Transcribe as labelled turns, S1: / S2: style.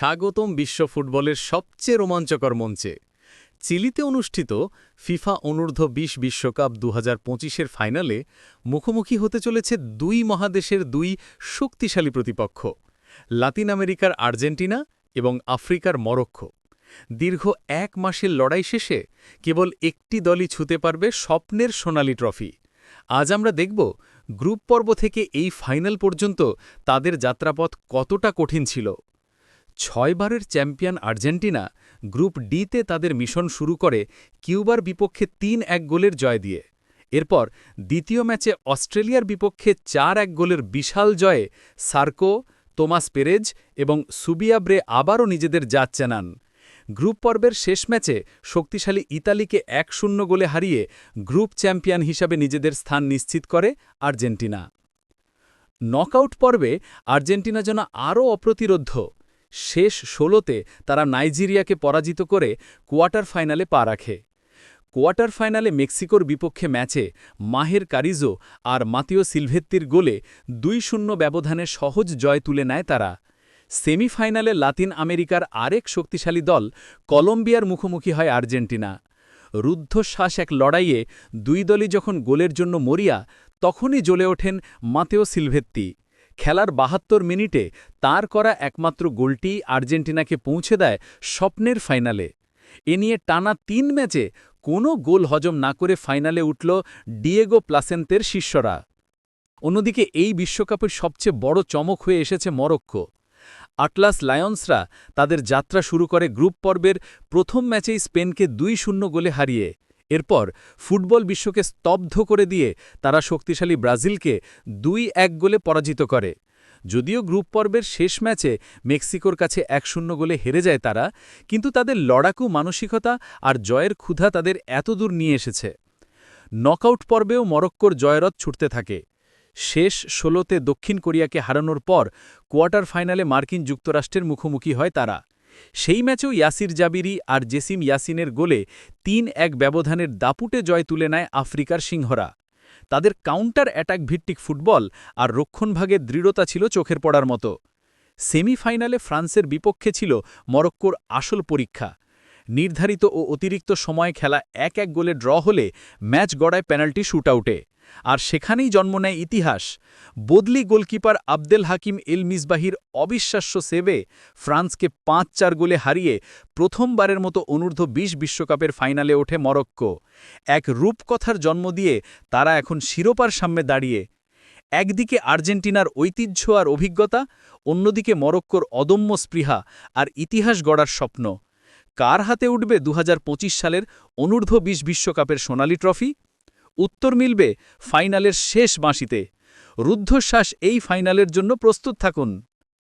S1: স্বাগতম বিশ্ব ফুটবলের সবচেয়ে রোমাঞ্চকর মঞ্চে। চিলিতে অনুষ্ঠিত ফিফা অনূর্ধ্ব ২০ বিশ্বকাপ ২০২৫-এর ফাইনালে মুখোমুখি হতে চলেছে দুই মহাদেশের দুই শক্তিশালী প্রতিপক্ষ, লাতিন আমেরিকার আর্জেন্টিনা এবং আফ্রিকার মরক্কো। দীর্ঘ ১ মাসের লড়াই শেষে কেবল একটি দলই ছুঁতে পারবে স্বপ্নের সোনালি ট্রফি। আজ আমরা দেখব গ্রুপ পর্ব থেকে এই ফাইনাল পর্যন্ত তাদের যাত্রাপথ কতটা কঠিন ছিল। ৬ বারের চ্যাম্পিয়ন আর্জেন্টিনা গ্রুপ ডিতে তাদের মিশন শুরু করে কিউবার বিপক্ষে ৩-১ গোলের জয় দিয়ে। এরপর দ্বিতীয় ম্যাচে অস্ট্রেলিয়ার বিপক্ষে ৪-১ গোলের বিশাল জয়ে সার্কো, তোমাস পেরেজ এবং সুবিয়াব্রে আবারও নিজেদের জাত চানান। গ্রুপ পর্বের শেষ ম্যাচে শক্তিশালী ইতালিকে ১-০ গোলে হারিয়ে গ্রুপ চ্যাম্পিয়ন হিসাবে নিজেদের স্থান নিশ্চিত করে আর্জেন্টিনা। নকআউট পর্বে আর্জেন্টিনা যেন আরও অপ্রতিরোধ্য। শেষ ১৬তে তারা নাইজেরিয়াকে পরাজিত করে কোয়ার্টার ফাইনালে পা রাখে। কোয়ার্টার ফাইনালে মেক্সিকোর বিপক্ষে ম্যাচে মাহের কারিজো আর মাতিও সিলভেত্তির গোলে ২-০ ব্যবধানে সহজ জয় তুলে নেয় তারা। সেমিফাইনালে লাতিন আমেরিকার আরেক শক্তিশালী দল কলম্বিয়ার মুখোমুখি হয় আর্জেন্টিনা। রুদ্ধশ্বাস এক লড়াইয়ে দুই দলই যখন গোলের জন্য মরিয়া, তখনই জ্বলে ওঠেন মাতেও সিলভেত্তি। খেলার ৭২ মিনিটে তার করা একমাত্র গোলটি আর্জেন্টিনাকে পৌঁছে দেয় স্বপ্নের ফাইনালে। এ নিয়ে টানা ৩ ম্যাচে কোনো গোল হজম না করে ফাইনালে উঠল ডিয়েগো প্লাসেন্তের শিষ্যরা। অন্যদিকে এই বিশ্বকাপের সবচেয়ে বড় চমক হয়ে এসেছে মরক্কো। আটলাস লায়ন্সরা তাদের যাত্রা শুরু করে গ্রুপ পর্বের প্রথম ম্যাচেই স্পেনকে ২-০ গোলে হারিয়ে। এরপর ফুটবল বিশ্বকে স্তব্ধ করে দিয়ে তারা শক্তিশালী ব্রাজিলকে ২-১ গোলে পরাজিত করে। যদিও গ্রুপ পর্বের শেষ ম্যাচে মেক্সিকোর কাছে ১-০ গোলে হেরে যায় তারা, কিন্তু তাদের লড়াকু মানসিকতা আর জয়ের ক্ষুধা তাদের এতদূর নিয়ে এসেছে। নকআউট পর্বেও মরক্কোর জয়রথ ছুটতে থাকে। শেষ ১৬তে দক্ষিণ কোরিয়াকে হারানোর পর কোয়ার্টার ফাইনালে মার্কিন যুক্তরাষ্ট্রের মুখোমুখি হয় তারা। সেই ম্যাচেও ইয়াসির জাবিরি আর জেসিম ইয়াসিনের গোলে ৩-১ ব্যবধানের দাপুটে জয় তুলে নেয় আফ্রিকার সিংহরা। তাদের কাউন্টার অ্যাটাক ভিত্তিক ফুটবল আর রক্ষণভাগের দৃঢ়তা ছিল চোখের পড়ার মতো। সেমিফাইনালে ফ্রান্সের বিপক্ষে ছিল মরক্কোর আসল পরীক্ষা। নির্ধারিত ও অতিরিক্ত সময়ে খেলা ১-১ গোলে ড্র হলে ম্যাচ গড়ায় পেনাল্টি শুটআউটে। আর সেখানেই জন্ম নেয় ইতিহাস। বদলি গোলকিপার আবদেল হাকিম এল মিসবাহির অবিশ্বাস্য সেভে ফ্রান্সকে ৫-৪ গোলে হারিয়ে প্রথমবারের মতো অনূর্ধ্ব ২০ বিশ্বকাপের ফাইনালে ওঠে মরক্কো। এক রূপকথার জন্ম দিয়ে তারা এখন শিরোপার সামনে দাঁড়িয়ে। একদিকে আর্জেন্টিনার ঐতিহ্য আর অভিজ্ঞতা, অন্যদিকে মরক্কোর অদম্য স্পৃহা আর ইতিহাস গড়ার স্বপ্ন। কার হাতে উঠবে ২০২৫ সালের অনূর্ধ্ব ২০ বিশ্বকাপের সোনালি ট্রফি? উত্তর মিলবে ফাইনালের শেষ বাঁশিতে। রুদ্ধশ্বাস এই ফাইনালের জন্য প্রস্তুত থাকুন।